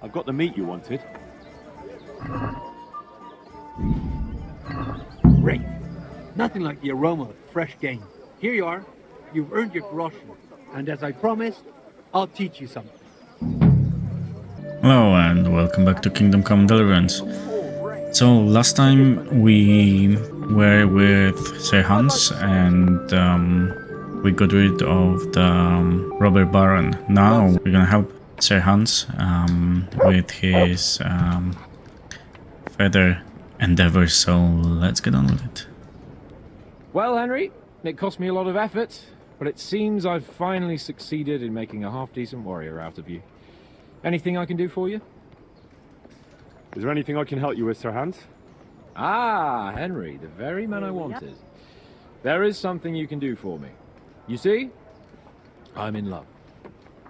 I've got the meat you wanted. Great. Nothing like the aroma of fresh game. Here you are. You've earned your groschen. And as I promised, I'll teach you something. Hello and welcome back to Kingdom Come Deliverance. So last time we were with Sir Hans and we got rid of the robber baron. Now we're gonna help Sir Hans with his further endeavors, so let's get on with it. Well, Henry, it cost me a lot of effort, but it seems I've finally succeeded in making a half-decent warrior out of you. Anything I can do for you? Is there anything I can help you with, Sir Hans? Ah, Henry, the very man I wanted. There is something you can do for me. You see? I'm in love.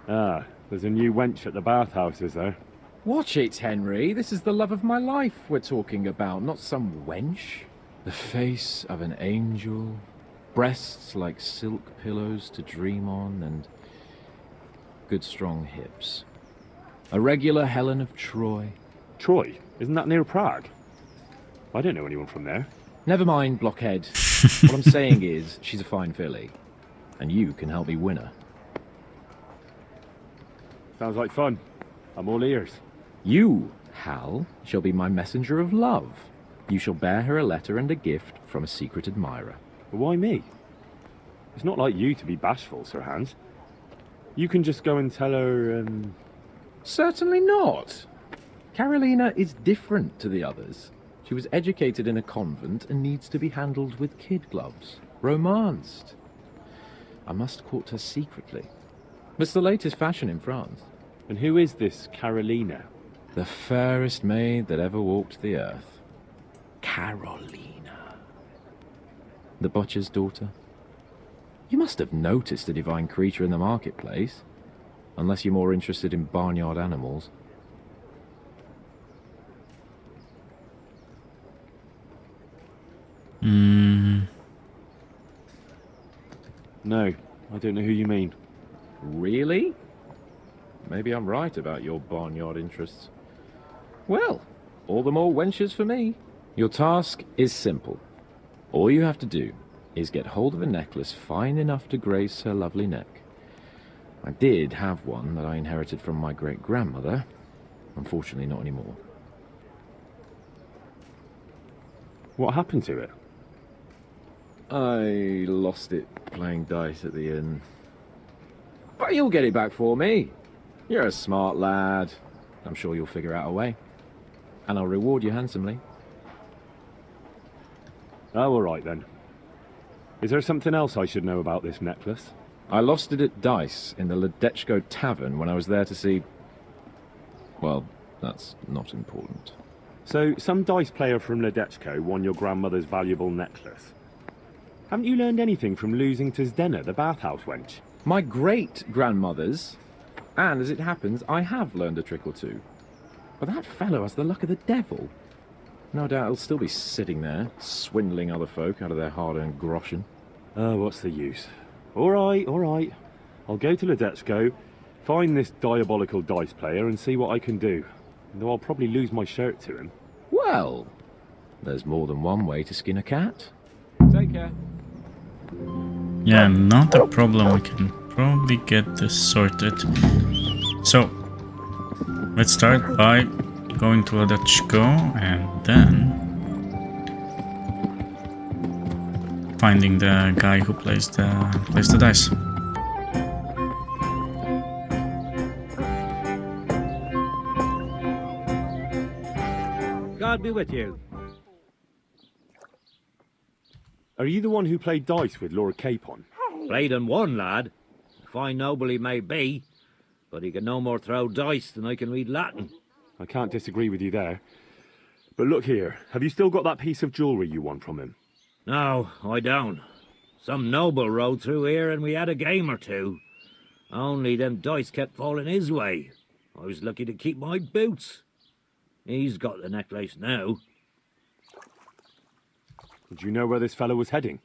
Ah, there's a new wench at the bathhouse, is there? Watch it, Henry. This is the love of my life we're talking about, not some wench. The face of an angel, breasts like silk pillows to dream on, and good strong hips. A regular Helen of Troy. Troy? Isn't that near Prague? I don't know anyone from there. Never mind, blockhead. What I'm saying is, she's a fine filly, and you can help me win her. Sounds like fun. I'm all ears. You, Hal, shall be my messenger of love. You shall bear her a letter and a gift from a secret admirer. But why me? It's not like you to be bashful, Sir Hans. You can just go and tell her, Certainly not. Carolina is different to the others. She was educated in a convent and needs to be handled with kid gloves. Romanced. I must court her secretly. It's the latest fashion in France. And who is this Carolina? The fairest maid that ever walked the earth. Carolina. The butcher's daughter. You must have noticed a divine creature in the marketplace. Unless you're more interested in barnyard animals. No, I don't know who you mean. Really? Maybe I'm right about your barnyard interests. Well, all the more wenches for me. Your task is simple. All you have to do is get hold of a necklace fine enough to grace her lovely neck. I did have one that I inherited from my great-grandmother. Unfortunately, not anymore. What happened to it? I lost it playing dice at the inn. But you'll get it back for me. You're a smart lad. I'm sure you'll figure out a way. And I'll reward you handsomely. Oh, all right then. Is there something else I should know about this necklace? I lost it at dice in the Ledechko tavern when I was there to see... Well, that's not important. So, some dice player from Ledechko won your grandmother's valuable necklace. Haven't you learned anything from losing to Zdena, the bathhouse wench? My great-grandmother's. And as it happens, I have learned a trick or two. But that fellow has the luck of the devil. No doubt he'll still be sitting there, swindling other folk out of their hard-earned groschen. Oh, what's the use? All right. I'll go to Ledechko, find this diabolical dice player and see what I can do. Though I'll probably lose my shirt to him. Well, there's more than one way to skin a cat. Take care. Yeah, not a problem. We can probably get this sorted. So, let's start by going to Ledechko and then finding the guy who plays the dice. God be with you. Are you the one who played dice with Lord Capon? Played and won, lad. Fine noble he may be, but he can no more throw dice than I can read Latin. I can't disagree with you there. But look here, have you still got that piece of jewellery you won from him? No, I don't. Some noble rode through here and we had a game or two. Only them dice kept falling his way. I was lucky to keep my boots. He's got the necklace now. Did you know where this fellow was heading?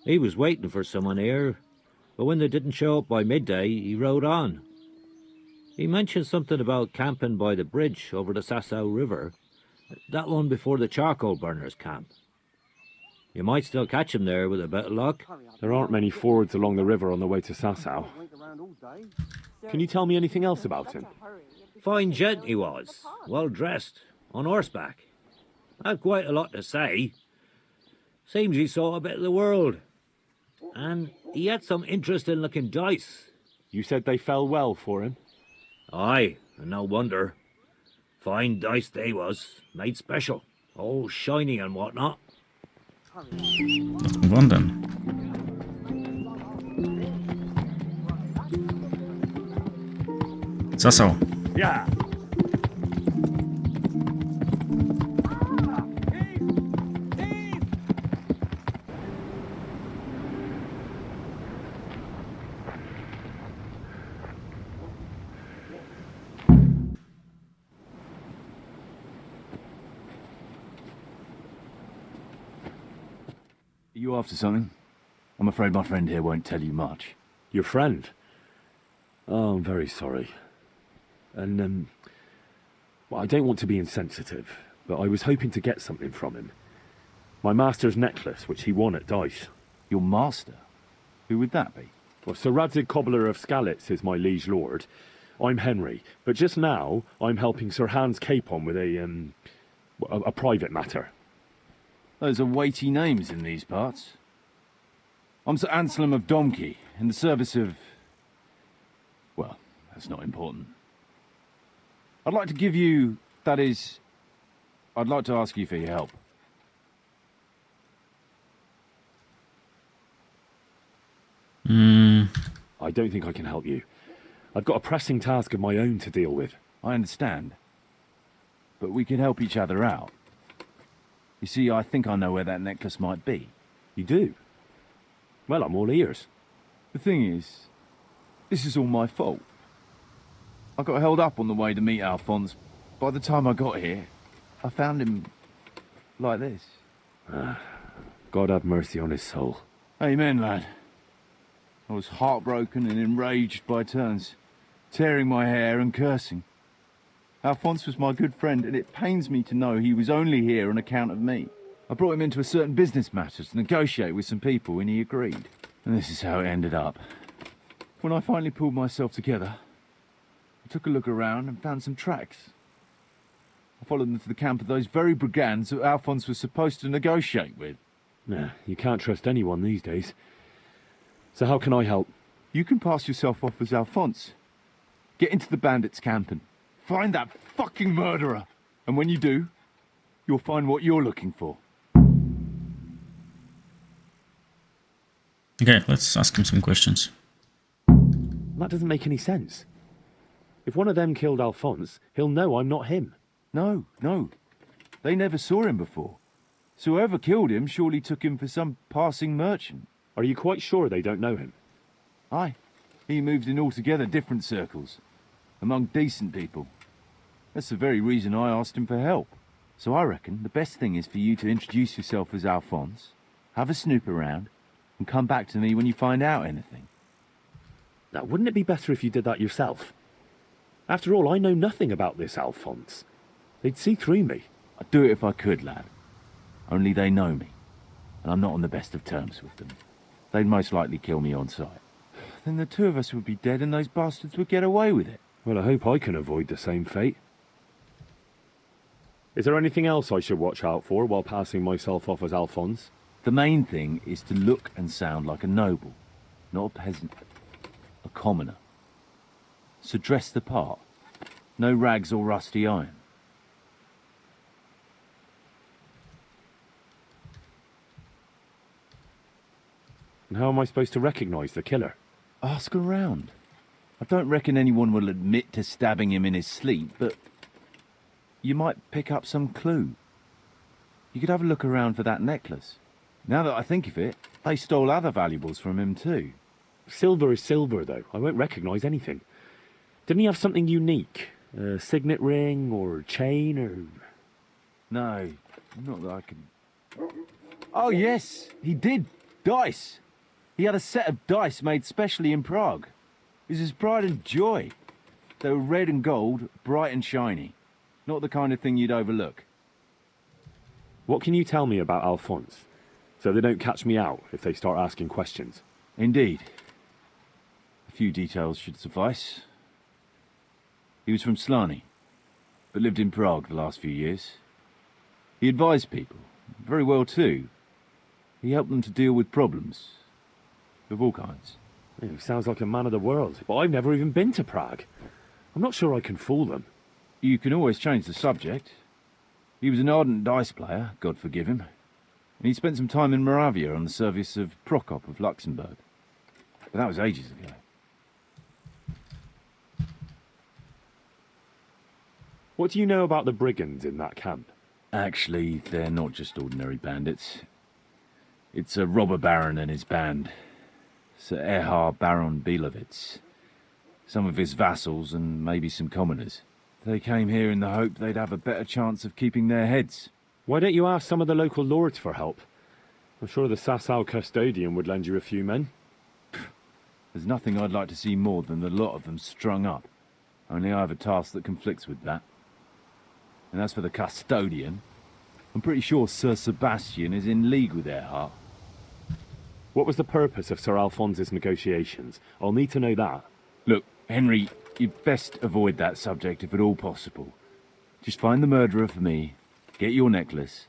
He was waiting for someone here, but when they didn't show up by midday, he rode on. He mentioned something about camping by the bridge over the Sasau River. That one before the charcoal burners camp. You might still catch him there with a bit of luck. There aren't many fords along the river on the way to Sasau. Can you tell me anything else about him? Fine gent he was, well dressed, on horseback. Had quite a lot to say. Seems he saw a bit of the world. And he had some interesting looking dice. You said they fell well for him? Aye, and no wonder. Fine dice they was, made special. All shiny and whatnot. Let's move on then. Sasau. Yeah. Are you after something? I'm afraid my friend here won't tell you much. Your friend? Oh, I'm very sorry. And, well, I don't want to be insensitive, but I was hoping to get something from him. My master's necklace, which he won at dice. Your master? Who would that be? Well, Sir Radzig Cobbler of Skalitz is my liege lord. I'm Henry, but just now I'm helping Sir Hans Capon with a private matter. Those are weighty names in these parts. I'm Sir Anselm of Domkey, in the service of... well, that's not important. I'd like to give you... that is... I'd like to ask you for your help. I don't think I can help you. I've got a pressing task of my own to deal with. I understand. But we can help each other out. You see, I think I know where that necklace might be. You do? Well, I'm all ears. The thing is, this is all my fault. I got held up on the way to meet Alphonse. By the time I got here, I found him like this. God have mercy on his soul. Amen, lad. I was heartbroken and enraged by turns, tearing my hair and cursing. Alphonse was my good friend, and it pains me to know he was only here on account of me. I brought him into a certain business matter to negotiate with some people, and he agreed. And this is how it ended up. When I finally pulled myself together, I took a look around and found some tracks. I followed them to the camp of those very brigands that Alphonse was supposed to negotiate with. Nah, you can't trust anyone these days. So how can I help? You can pass yourself off as Alphonse. Get into the bandits' camp and find that fucking murderer. And when you do, you'll find what you're looking for. Okay, let's ask him some questions. That doesn't make any sense. If one of them killed Alphonse, he'll know I'm not him. No. They never saw him before. So whoever killed him surely took him for some passing merchant. Are you quite sure they don't know him? Aye. He moved in altogether different circles, among decent people. That's the very reason I asked him for help. So I reckon the best thing is for you to introduce yourself as Alphonse, have a snoop around, and come back to me when you find out anything. Now, wouldn't it be better if you did that yourself? After all, I know nothing about this Alphonse. They'd see through me. I'd do it if I could, lad. Only they know me, and I'm not on the best of terms with them. They'd most likely kill me on sight. Then the two of us would be dead and those bastards would get away with it. Well, I hope I can avoid the same fate. Is there anything else I should watch out for while passing myself off as Alphonse? The main thing is to look and sound like a noble, not a peasant, a commoner. So dress the part. No rags or rusty iron. And how am I supposed to recognise the killer? Ask around. I don't reckon anyone will admit to stabbing him in his sleep, but you might pick up some clue. You could have a look around for that necklace. Now that I think of it, they stole other valuables from him too. Silver is silver, though. I won't recognise anything. Didn't he have something unique? A signet ring or chain or... No, not that I can... Oh yes, he did. Dice. He had a set of dice made specially in Prague. It was his pride and joy. They were red and gold, bright and shiny. Not the kind of thing you'd overlook. What can you tell me about Alphonse, so they don't catch me out if they start asking questions? Indeed. A few details should suffice. He was from Slani, but lived in Prague the last few years. He advised people, very well too. He helped them to deal with problems, of all kinds. He sounds like a man of the world, but I've never even been to Prague. I'm not sure I can fool them. You can always change the subject. He was an ardent dice player, God forgive him. And he spent some time in Moravia on the service of Prokop of Luxembourg. But that was ages ago. What do you know about the brigands in that camp? Actually, they're not just ordinary bandits. It's a robber baron and his band. Sir Erhard Baron Bielowitz. Some of his vassals and maybe some commoners. They came here in the hope they'd have a better chance of keeping their heads. Why don't you ask some of the local lords for help? I'm sure the Sasau custodian would lend you a few men. There's nothing I'd like to see more than the lot of them strung up. Only I have a task that conflicts with that. And as for the custodian, I'm pretty sure Sir Sebastian is in league with Erhard. What was the purpose of Sir Alphonse's negotiations? I'll need to know that. Look, Henry, you'd best avoid that subject if at all possible. Just find the murderer for me, get your necklace,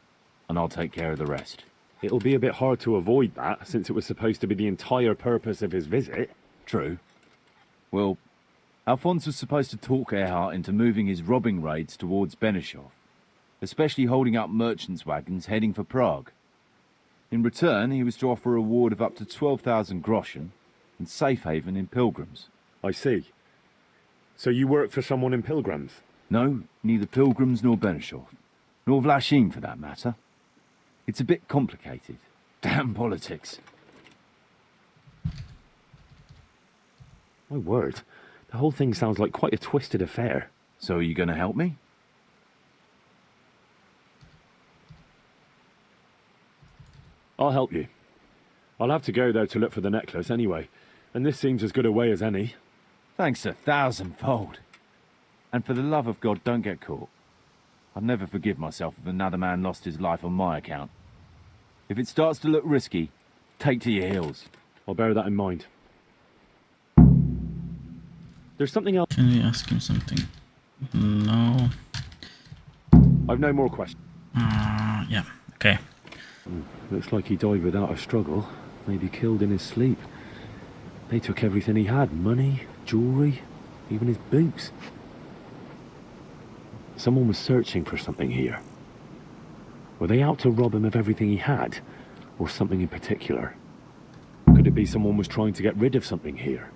and I'll take care of the rest. It'll be a bit hard to avoid that, since it was supposed to be the entire purpose of his visit. True. Well, Alphonse was supposed to talk Erhard into moving his robbing raids towards Benishov, especially holding up merchants' wagons heading for Prague. In return, he was to offer a reward of up to 12,000 groschen and safe haven in Pilgrims. I see. So you work for someone in Pilgrims? No, neither Pilgrims nor Benishov. Nor Vlachim, for that matter. It's a bit complicated. Damn politics. My word. The whole thing sounds like quite a twisted affair. So are you going to help me? I'll help you. I'll have to go, though, to look for the necklace anyway. And this seems as good a way as any. Thanks 1,000-fold. And for the love of God, don't get caught. I'd never forgive myself if another man lost his life on my account. If it starts to look risky, take to your heels. I'll bear that in mind. There's something else. Can we ask him something? No. I've no more questions. Yeah, okay. Looks like he died without a struggle. Maybe killed in his sleep. They took everything he had. Money, jewellery, even his boots. Someone was searching for something here. Were they out to rob him of everything he had? Or something in particular? Could it be someone was trying to get rid of something here?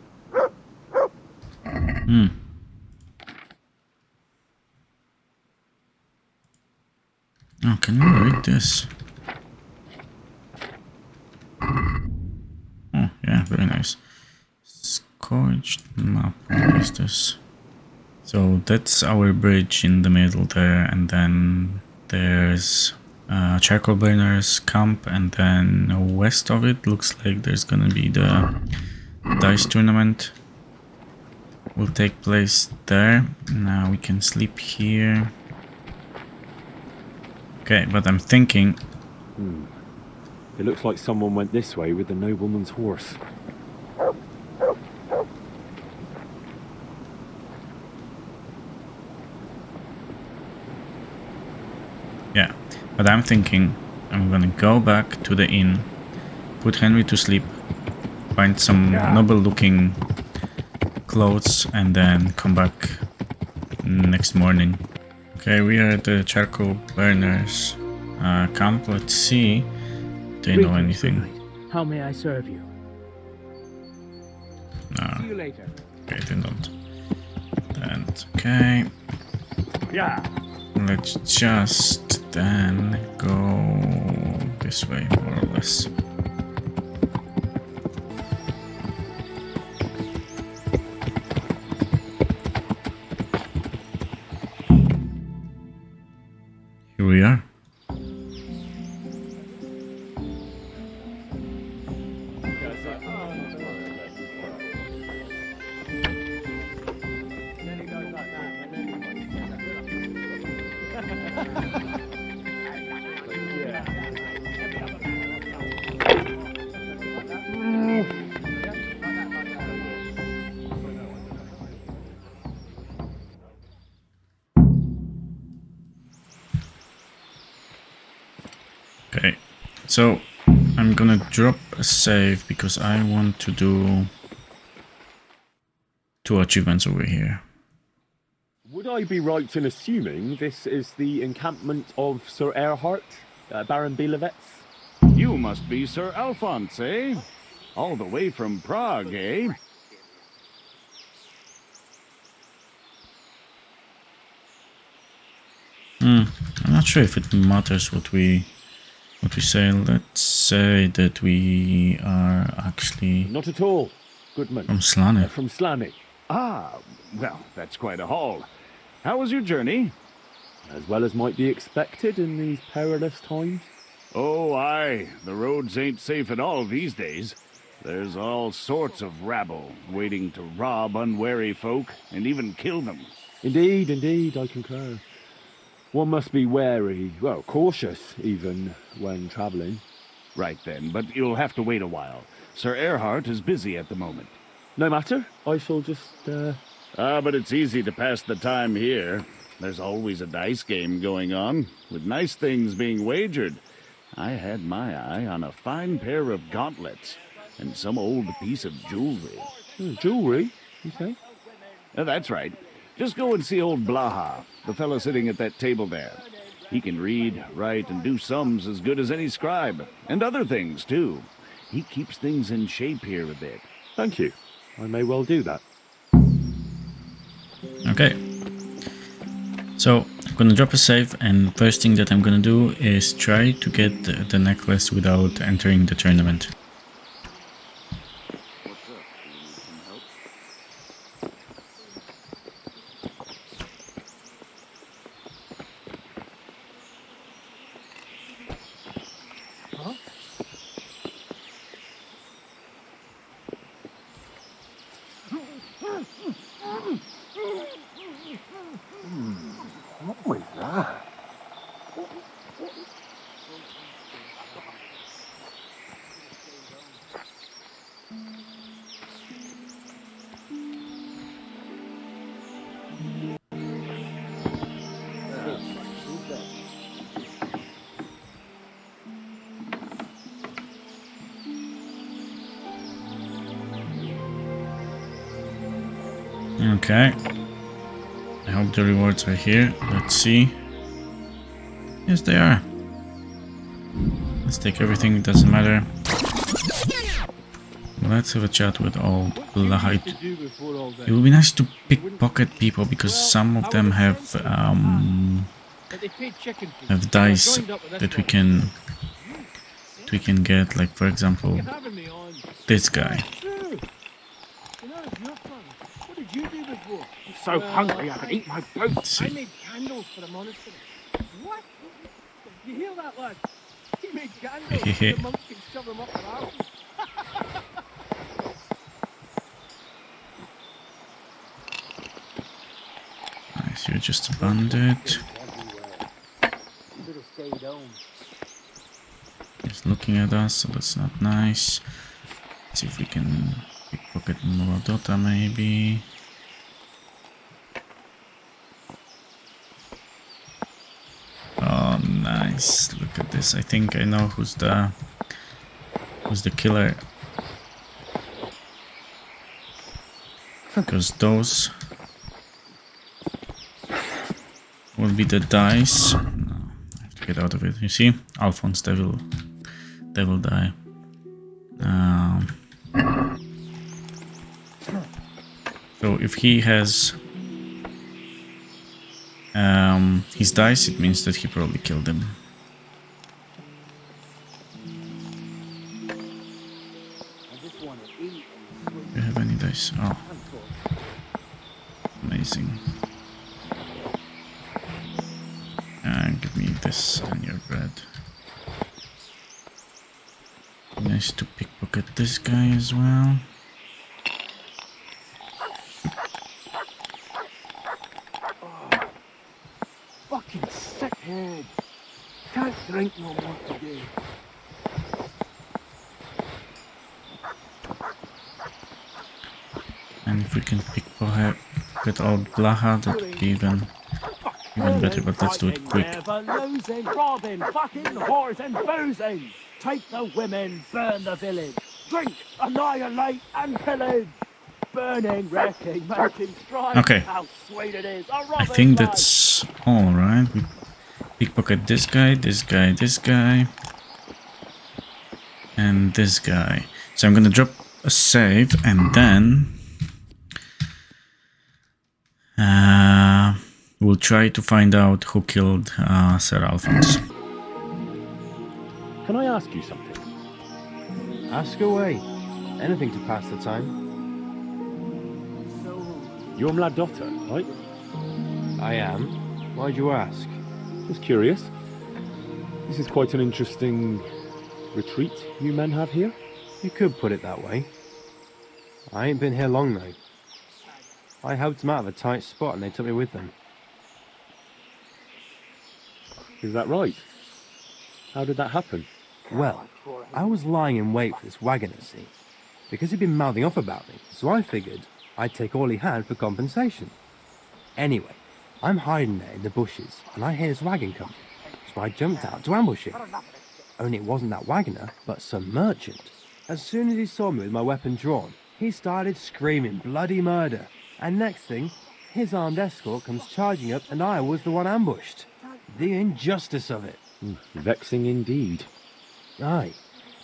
Oh, can we read this? Oh, yeah, very nice. Scorched map. What is this? So that's our bridge in the middle there, and then there's charcoal burners camp, and then west of it looks like there's gonna be the dice tournament. Will take place there. Now we can sleep here. Okay, but I'm thinking. It looks like someone went this way with the nobleman's horse. Yeah, but I'm thinking I'm gonna go back to the inn, put Henry to sleep, find some noble looking clothes, and then come back next morning. Okay, we are at the charcoal burners camp. Let's see. Do you know anything? How may I serve you? No. See you later. Okay, they don't. That's okay. Yeah. Let's just then go this way, more or less. Here we are. So I'm gonna drop a save because I want to do 2 achievements over here. Would I be right in assuming this is the encampment of Sir Erhard, Baron Belevets? You must be Sir Alphonse, eh? All the way from Prague, eh? I'm not sure if it matters what we say. Let's say that we are actually Not at all, Goodman. from Slane. From Slane. Ah, well, that's quite a haul. How was your journey? As well as might be expected in these perilous times. Oh, aye. The roads ain't safe at all these days. There's all sorts of rabble waiting to rob unwary folk and even kill them. Indeed, I concur. One must be wary, well, cautious even, when travelling. Right then, but you'll have to wait a while. Sir Erhard is busy at the moment. No matter, I shall just, But it's easy to pass the time here. There's always a dice game going on, with nice things being wagered. I had my eye on a fine pair of gauntlets, and some old piece of jewelry. Jewelry, you say? That's right. Just go and see old Blaha, the fellow sitting at that table there. He can read, write, and do sums as good as any scribe, and other things, too. He keeps things in shape here a bit. Thank you. I may well do that. Okay. So I'm gonna drop a save, and first thing that I'm gonna do is try to get the necklace without entering the tournament. Okay. I hope the rewards are here. Let's see. Yes, they are. Let's take everything, it doesn't matter. Let's have a chat with old Blaha. It would be nice to pickpocket people because some of them have dice that we can get, like for example this guy. So hungry I could eat my boots. I made candles for the monastery. What? You hear that, lad? He made candles so the monks can shove them up their arses. Nice, you're just a bandit. He's looking at us, so that's not nice. Let's see if we can pickpocket Morodota maybe. Oh, nice. Look at this. I think I know who's the killer. Because those will be the dice. No, I have to get out of it. You see? Alphonse Devil die. So if he has his dice, it means that he probably killed him. Do you have any dice? Oh, amazing. Give me this and your bread. Nice to pickpocket this guy as well. Fucking sick head. Can't drink no more today. And if we can pickpocket old Blaha, that would be even better, but let's do it quick. Never losing, robbing, fucking, whoring, boozing. Take the women, burn the village. Drink, annihilate, and pillage. Burning, wrecking, making strife. Okay. How sweet it is. A I robber's think life. that's all right. We pickpocket this guy, this guy, this guy, and this guy. So I'm gonna drop a save and then we'll try to find out who killed Sir Alphonse. Can I ask you something? Ask away. Anything to pass the time. You're my daughter, right? I am. Why'd you ask? Just curious. This is quite an interesting retreat you men have here. You could put it that way. I ain't been here long though. I helped them out of a tight spot and they took me with them. Is that right? How did that happen? Well, I was lying in wait for this wagoner, see? Because he'd been mouthing off about me, so I figured I'd take all he had for compensation. Anyway, I'm hiding there in the bushes and I hear this wagon coming, so I jumped out to ambush him. Only it wasn't that wagoner, but some merchant. As soon as he saw me with my weapon drawn, he started screaming bloody murder. And next thing, his armed escort comes charging up and I was the one ambushed. The injustice of it. Vexing indeed. Aye.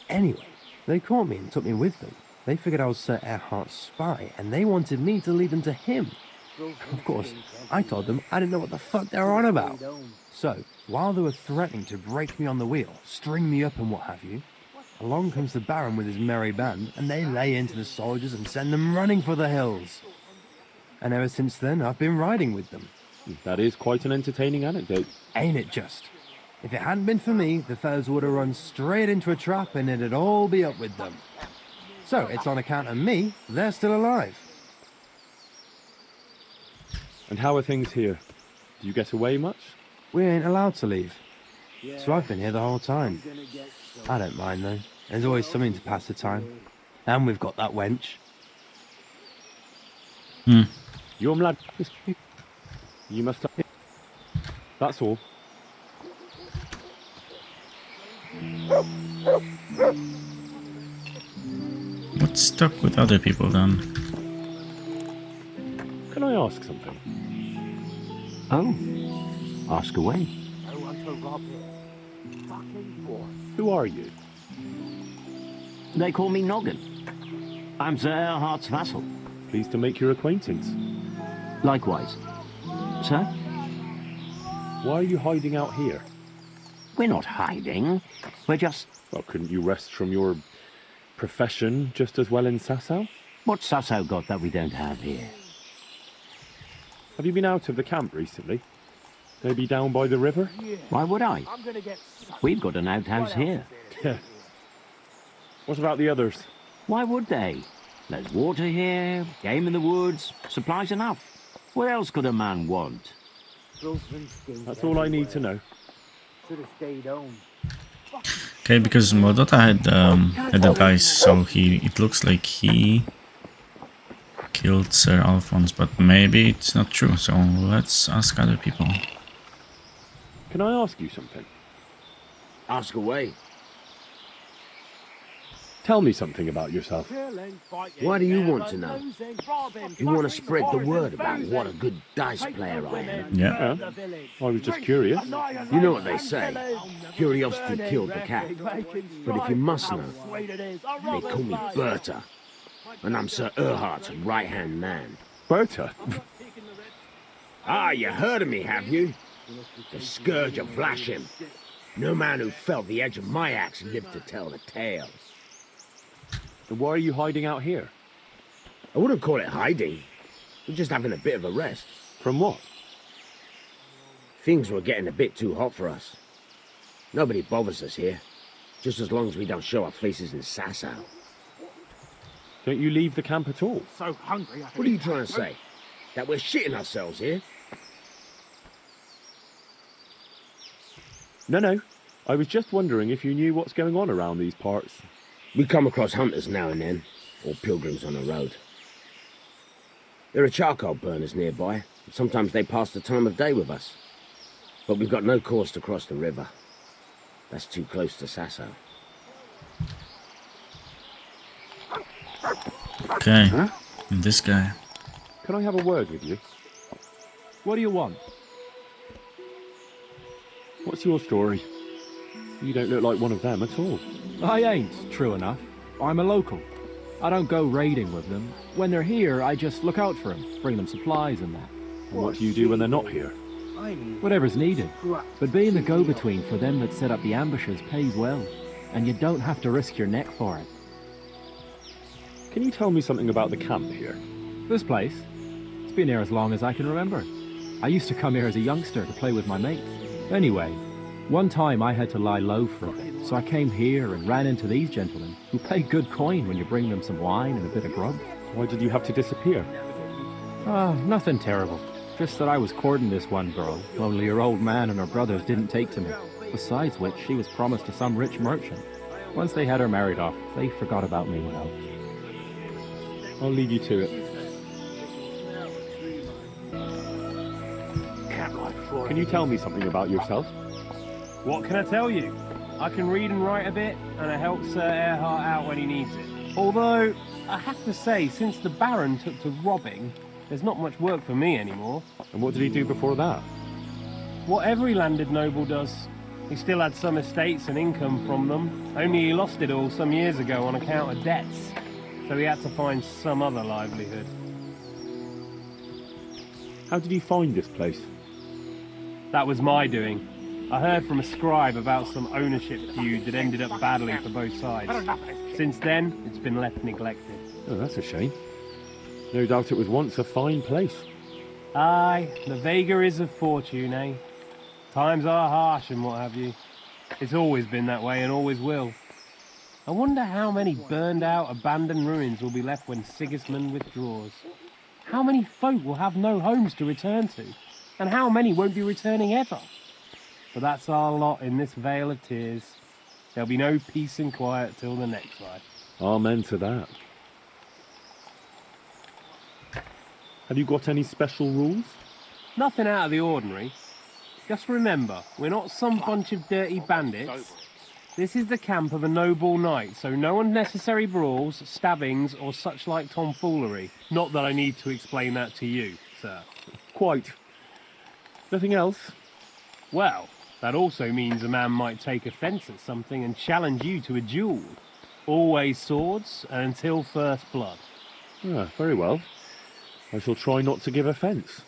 Anyway, they caught me and took me with them. They figured I was Sir Erhardt's spy and they wanted me to lead them to him. Of course, I told them I didn't know what the fuck they were on about. So, while they were threatening to break me on the wheel, string me up and what have you, along comes the Baron with his merry band and they lay into the soldiers and send them running for the hills. And ever since then, I've been riding with them. That is quite an entertaining anecdote. Ain't it just? If it hadn't been for me, the fellas would have run straight into a trap and it'd all be up with them. So, it's on account of me, they're still alive. And how are things here? Do you get away much? We ain't allowed to leave. So I've been here the whole time. I don't mind though. There's always something to pass the time. And we've got that wench. You're my lad. You must have... That's all. What's stuck with other people then? Can I ask something? Oh, ask away. Who are you? They call me Noggin. I'm Sir Erhardt's vassal. Pleased to make your acquaintance. Likewise. Sir? Why are you hiding out here? We're not hiding. We're just... Well, couldn't you rest from your profession just as well in Sasau? What's Sasau got that we don't have here? Have you been out of the camp recently? Maybe down by the river? Why would I? We've got an outhouse here. Yeah. What about the others? Why would they? There's water here, game in the woods, supplies enough. What else could a man want? That's all I need to know. Okay, because Mordota had the dice, so it looks like he killed Sir Alphonse, but maybe it's not true. So let's ask other people. Can I ask you something? Ask away. Tell me something about yourself. Why do you want to know? You want to spread the word about what a good dice player I am. Yeah. I was just curious. You know what they say, curiosity killed the cat. But if you must know, they call me Berta. And I'm Sir Erhardt's right-hand man. Berta? Ah, you heard of me, have you? The scourge of Vlashim. No man who felt the edge of my axe lived to tell the tale. Then why are you hiding out here? I wouldn't call it hiding. We're just having a bit of a rest. From what? Things were getting a bit too hot for us. Nobody bothers us here, just as long as we don't show our faces in Sasau. Don't you leave the camp at all? So hungry. What are you trying to say? That we're shitting ourselves here? No. I was just wondering if you knew what's going on around these parts. We come across hunters now and then, or pilgrims on the road. There are charcoal burners nearby, and sometimes they pass the time of day with us. But we've got no cause to cross the river. That's too close to Sasau. Okay. And this guy. Can I have a word with you? What do you want? What's your story? You don't look like one of them at all. I ain't, true enough. I'm a local. I don't go raiding with them. When they're here, I just look out for them, bring them supplies and that. And what do you do when they're not here? Whatever's needed. But being the go-between for them that set up the ambushes pays well. And you don't have to risk your neck for it. Can you tell me something about the camp here? This place? It's been here as long as I can remember. I used to come here as a youngster to play with my mates. Anyway, one time I had to lie low for a bit, so I came here and ran into these gentlemen, who pay good coin when you bring them some wine and a bit of grub. Why did you have to disappear? Nothing terrible. Just that I was courting this one girl, only her old man and her brothers didn't take to me. Besides which, she was promised to some rich merchant. Once they had her married off, they forgot about me, though. I'll leave you to it. Can you tell me something about yourself? What can I tell you? I can read and write a bit, and I help Sir Erhard out when he needs it. Although, I have to say, since the Baron took to robbing, there's not much work for me anymore. And what did he do before that? What every landed noble does. He still had some estates and income from them, only he lost it all some years ago on account of debts. So he had to find some other livelihood. How did you find this place? That was my doing. I heard from a scribe about some ownership feud that ended up badly for both sides. Since then, it's been left neglected. Oh, that's a shame. No doubt it was once a fine place. Aye, the vagaries of fortune, eh? Times are harsh and what have you. It's always been that way and always will. I wonder how many burned out, abandoned ruins will be left when Sigismund withdraws. How many folk will have no homes to return to? And how many won't be returning ever? But that's our lot in this vale of tears. There'll be no peace and quiet till the next life. Amen to that. Have you got any special rules? Nothing out of the ordinary. Just remember, we're not some bunch of dirty bandits. This is the camp of a noble knight, so no unnecessary brawls, stabbings, or such like tomfoolery. Not that I need to explain that to you, sir. Quite. Nothing else? Well, that also means a man might take offence at something and challenge you to a duel. Always swords, and until first blood. Ah, very well. I shall try not to give offence.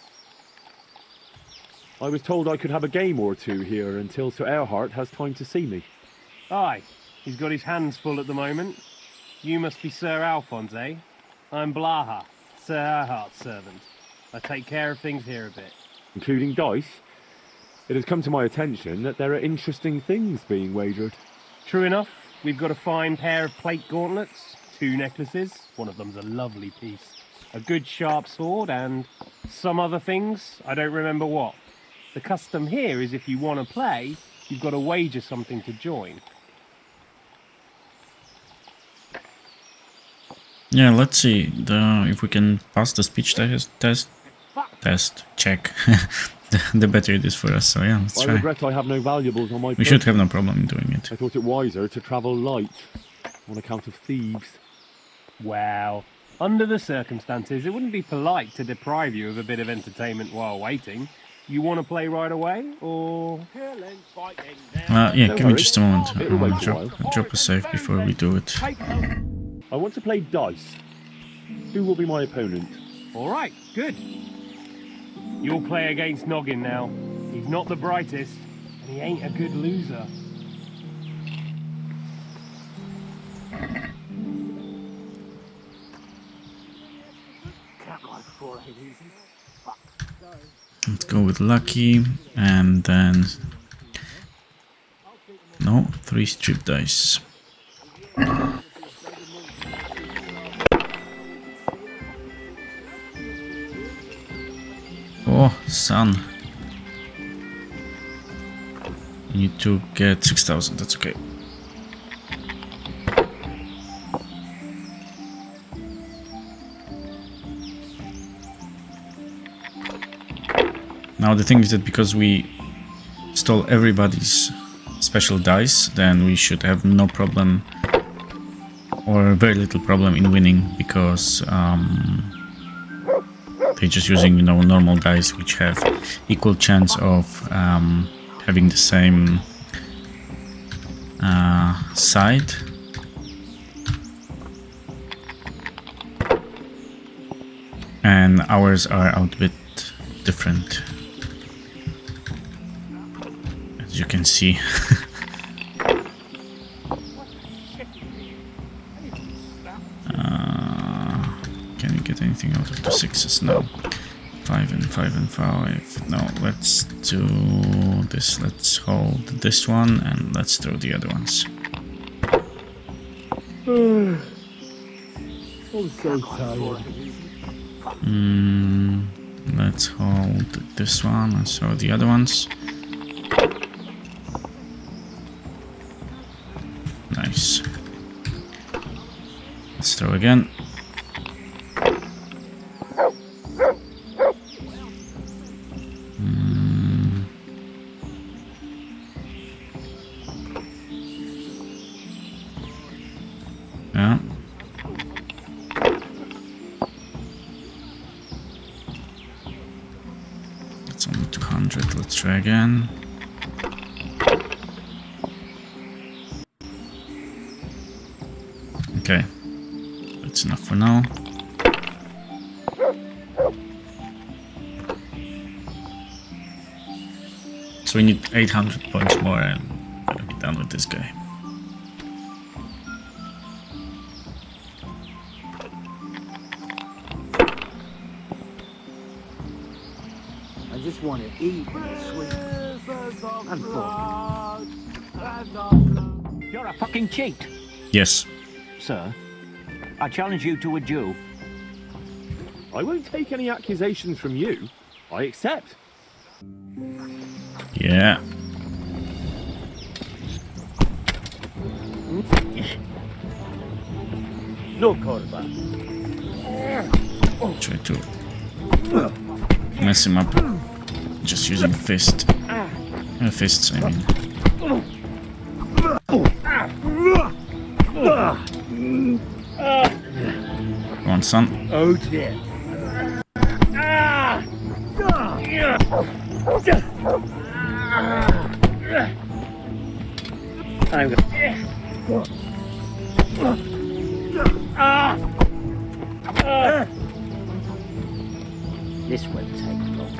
I was told I could have a game or two here until Sir Erhard has time to see me. Aye, he's got his hands full at the moment. You must be Sir Alphonse, eh? I'm Blaha, Sir Erhard's servant. I take care of things here a bit. Including dice? It has come to my attention that there are interesting things being wagered. True enough, we've got a fine pair of plate gauntlets, 2 necklaces, one of them's a lovely piece, a good sharp sword, and some other things, I don't remember what. The custom here is if you want to play, you've got to wager something to join. Yeah, let's see if we can pass the speech test check. the better it is for us. So yeah, let's I try. regret I have no valuables on my We should have no problem doing it. I thought it wiser to travel light on account of thieves. Well, under the circumstances, it wouldn't be polite to deprive you of a bit of entertainment while waiting. You want to play right away, or...? Yeah, give me just a moment. I'll drop a save before we do it. I want to play dice. Who will be my opponent? All right, good. You'll play against Noggin now. He's not the brightest, and he ain't a good loser. Let's go with lucky, and then... No, 3 strip dice. Oh, son. You need to get 6,000, that's okay. Now the thing is that because we stole everybody's special dice, then we should have no problem or very little problem in winning, because they're just using, you know, normal dice which have equal chance of having the same side. And ours are a bit different, as you can see. Can you get anything out of the 6s? No. 5 and 5 and 5. No, let's do this. Let's hold this one and let's throw the other ones. I'm so tired. Let's hold this one and throw the other ones. Nice. Let's throw again. Yeah. It's only 200. Let's try again. Okay, that's enough for now. So we need 800 points more and we're gonna be done with this guy. I just want to eat and sleep. I'm full. You're a fucking cheat, Yes. sir. I challenge you to a duel. I won't take any accusations from you. I accept. Yeah. No quarterback. Try to mess him up. Just using fists, I mean. Go on, son. Oh dear. I'm This won't take long.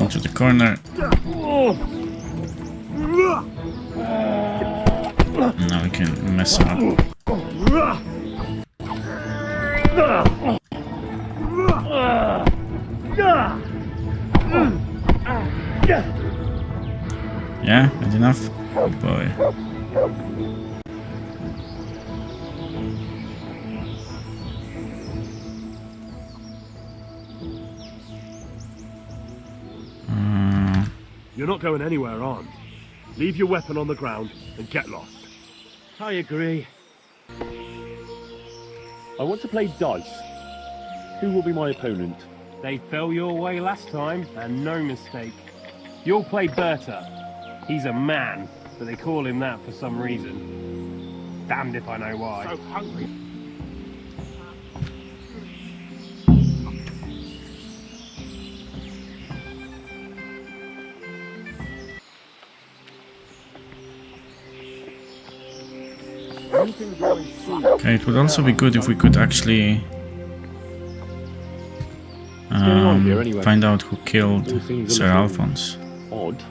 Into the corner. Now we can mess him up. Yeah, good enough? Good boy. You're not going anywhere armed. Leave your weapon on the ground and get lost. I agree. I want to play dice. Who will be my opponent? They fell your way last time, and no mistake. You'll play Berta. He's a man, but they call him that for some reason. Damned if I know why. So hungry. Okay, it would also be good if we could actually find out who killed Sir Alphonse. Odd.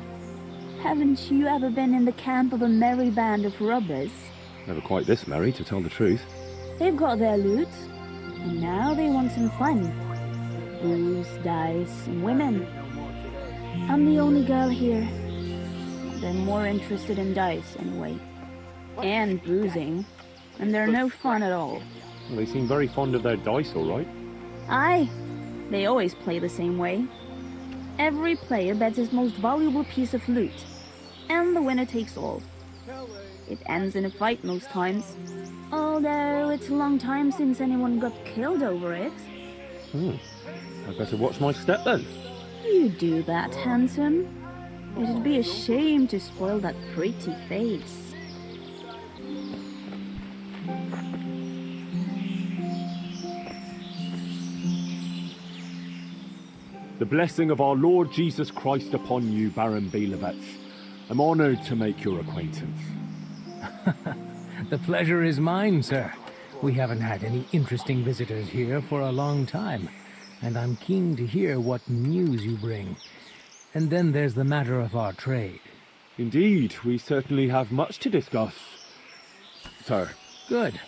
Haven't you ever been in the camp of a merry band of robbers? Never quite this merry, to tell the truth. They've got their loot, and now they want some fun. Booze, dice, and women. I'm the only girl here. They're more interested in dice, anyway. And boozing. And they're no fun at all. Well, they seem very fond of their dice, all right. Aye. They always play the same way. Every player bets his most valuable piece of loot. And the winner takes all. It ends in a fight most times. Although it's a long time since anyone got killed over it. I better watch my step then. You do that, handsome. It'd be a shame to spoil that pretty face. The blessing of our Lord Jesus Christ upon you, Baron Belevets. I'm honored to make your acquaintance. The pleasure is mine, sir. We haven't had any interesting visitors here for a long time, and I'm keen to hear what news you bring. And then there's the matter of our trade. Indeed, we certainly have much to discuss, sir. Good.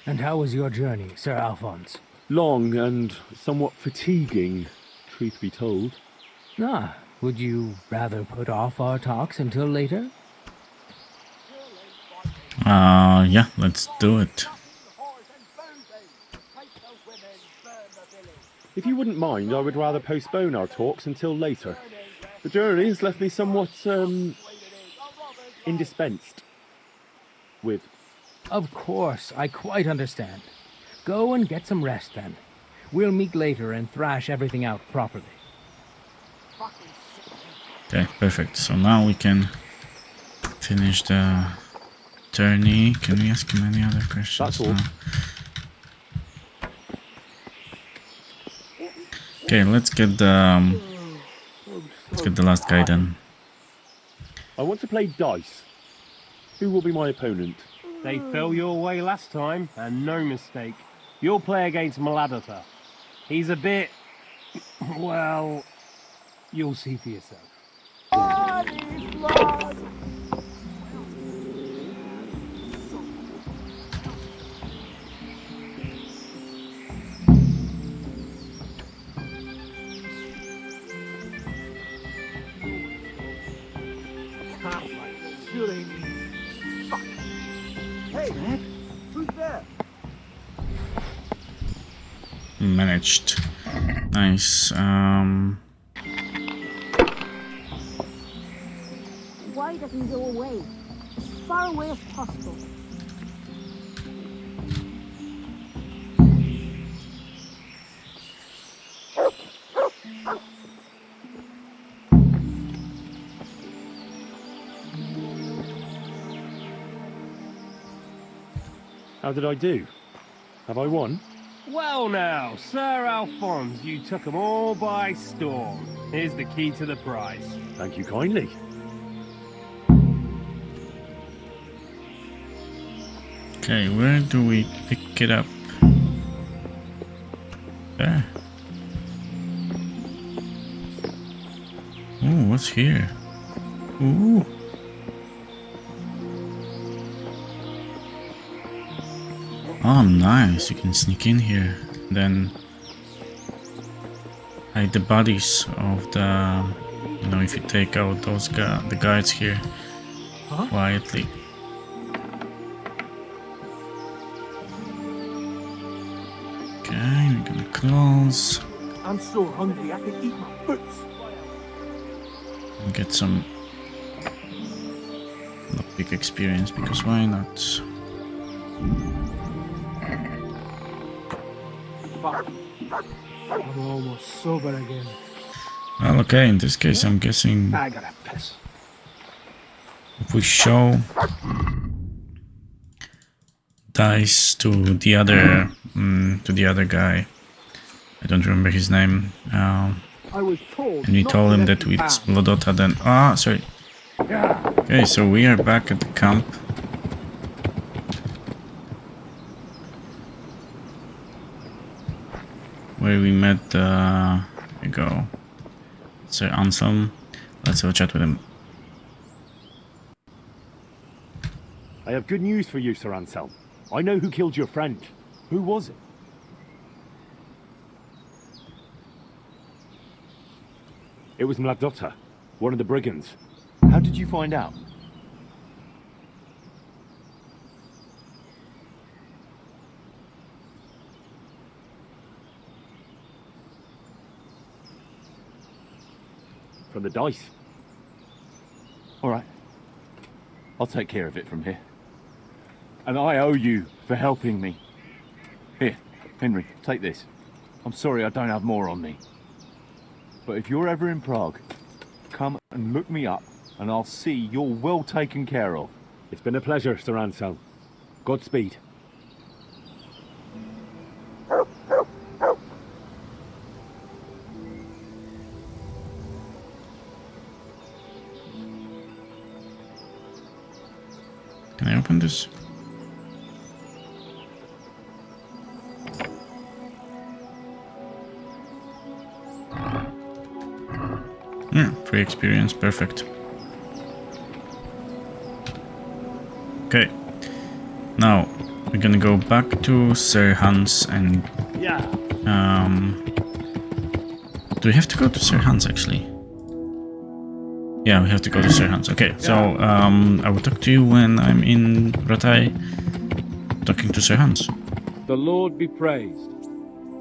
And how was your journey, Sir Alphonse? Long and somewhat fatiguing, truth be told. Ah, would you rather put off our talks until later? Yeah, let's do it. If you wouldn't mind, I would rather postpone our talks until later. The journey has left me somewhat, indispensed with. Of course, I quite understand. Go and get some rest then. We'll meet later and thrash everything out properly. Okay, perfect. So now we can finish the journey. Can we ask him any other questions? That's all. No. Okay, let's get the last guy then. I want to play dice. Who will be my opponent? They fell your way last time, and no mistake. You'll play against Maladota. He's a bit... well... you'll see for yourself. Hey, who's there? Managed. Nice. Why doesn't he go away? As far away as possible. How did I do? Have I won? Well now, Sir Alphonse, you took them all by storm. Here's the key to the prize. Thank you kindly. Okay, where do we pick it up? There. Ooh, what's here? Ooh. Oh, nice. You can sneak in here. Then hide the bodies of the... You know, if you take out those the guards here quietly. Okay, we're gonna close. I'm so hungry I can eat my boots. And get some lockpick experience, because why not? Fuck. I'm almost sober again. Well, okay, in this case I'm guessing I gotta piss. if we show dice to the other guy, I don't remember his name, I was told and we told him that it's Blodota, then sorry. Okay, so we are back at the camp. Where we met here we go. Sir Anselm. Let's have a chat with him. I have good news for you, Sir Anselm. I know who killed your friend. Who was it? It was Mladotta, one of the brigands. How did you find out? From the dice. All right. I'll take care of it from here. And I owe you for helping me. Here, Henry, take this. I'm sorry I don't have more on me. But if you're ever in Prague, come and look me up, and I'll see you're well taken care of. It's been a pleasure, Sir Anselm. Godspeed. Can I open this? Yeah, free experience, perfect. Okay, now we're gonna go back to Sir Hans and do we have to go to Sir Hans actually? Yeah, we have to go to Sir Hans. Okay, so I will talk to you when I'm in Ratai, talking to Sir Hans. The Lord be praised.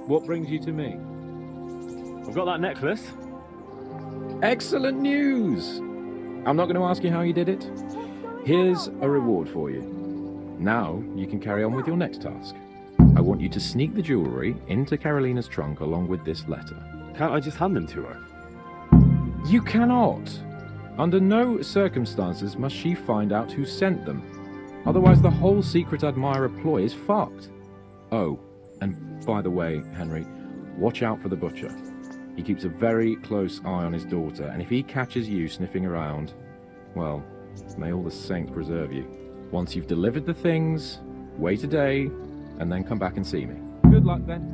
What brings you to me? I've got that necklace. Excellent news! I'm not going to ask you how you did it. Here's a reward for you. Now you can carry on with your next task. I want you to sneak the jewellery into Carolina's trunk along with this letter. Can't I just hand them to her? You cannot! Under no circumstances must she find out who sent them. Otherwise the whole secret admirer ploy is fucked. Oh, and by the way, Henry, watch out for the butcher. He keeps a very close eye on his daughter, and if he catches you sniffing around, well, may all the saints preserve you. Once you've delivered the things, wait a day, and then come back and see me. Good luck then.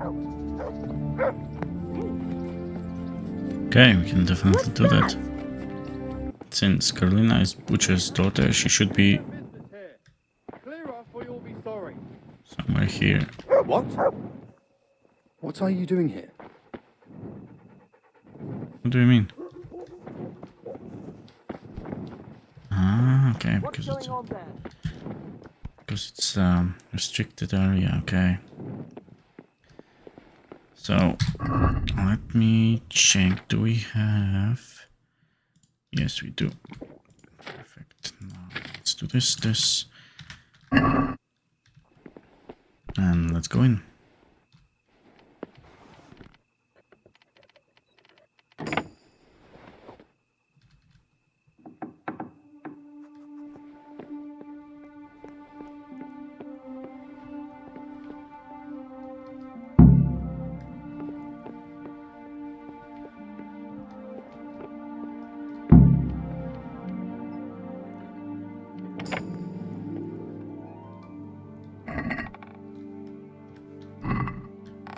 Okay, we can definitely do that. Since Carolina is Butcher's daughter, she should be somewhere here. What? What are you doing here? What do you mean? Ah, okay, because it's restricted area. Okay. So let me check. Do we have? Yes, we do. Perfect. Now let's do this, and let's go in.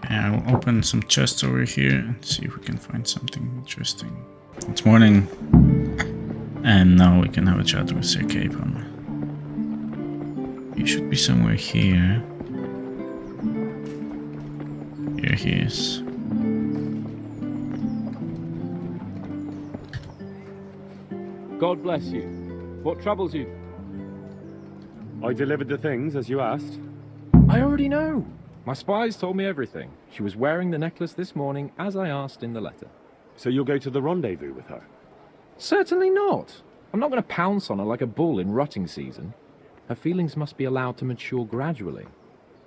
I will open some chests over here and see if we can find something interesting. It's morning, and now we can have a chat with Sir Capon. He should be somewhere here. Here he is. God bless you. What troubles you? I delivered the things as you asked. I already know. My spies told me everything. She was wearing the necklace this morning as I asked in the letter. So you'll go to the rendezvous with her? Certainly not. I'm not going to pounce on her like a bull in rutting season. Her feelings must be allowed to mature gradually.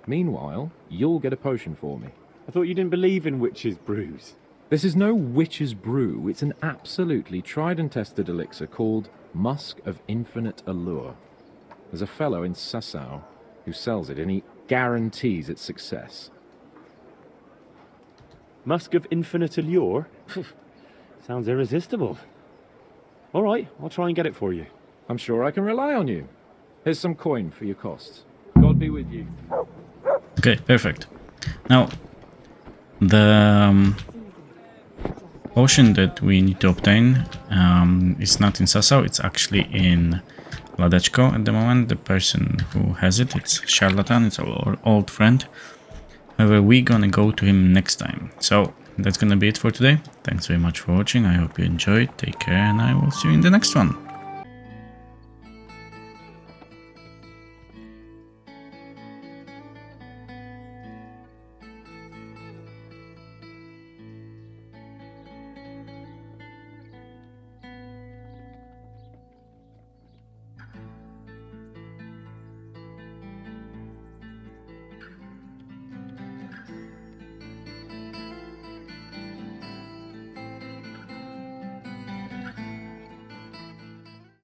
Meanwhile, you'll get a potion for me. I thought you didn't believe in witches' brews. This is no witch's brew. It's an absolutely tried and tested elixir called Musk of Infinite Allure. There's a fellow in Sassau who sells it, and he guarantees its success. Musk of Infinite Allure? Sounds irresistible. All right, I'll try and get it for you. I'm sure I can rely on you. Here's some coin for your costs. God be with you. Okay, perfect. Now, the potion that we need to obtain is not in Sassau, it's actually in Ladechko at the moment. The person who has it, it's Charlatan, it's our old friend. However, we're gonna go to him next time. So, that's gonna be it for today. Thanks very much for watching, I hope you enjoyed, take care, and I will see you in the next one.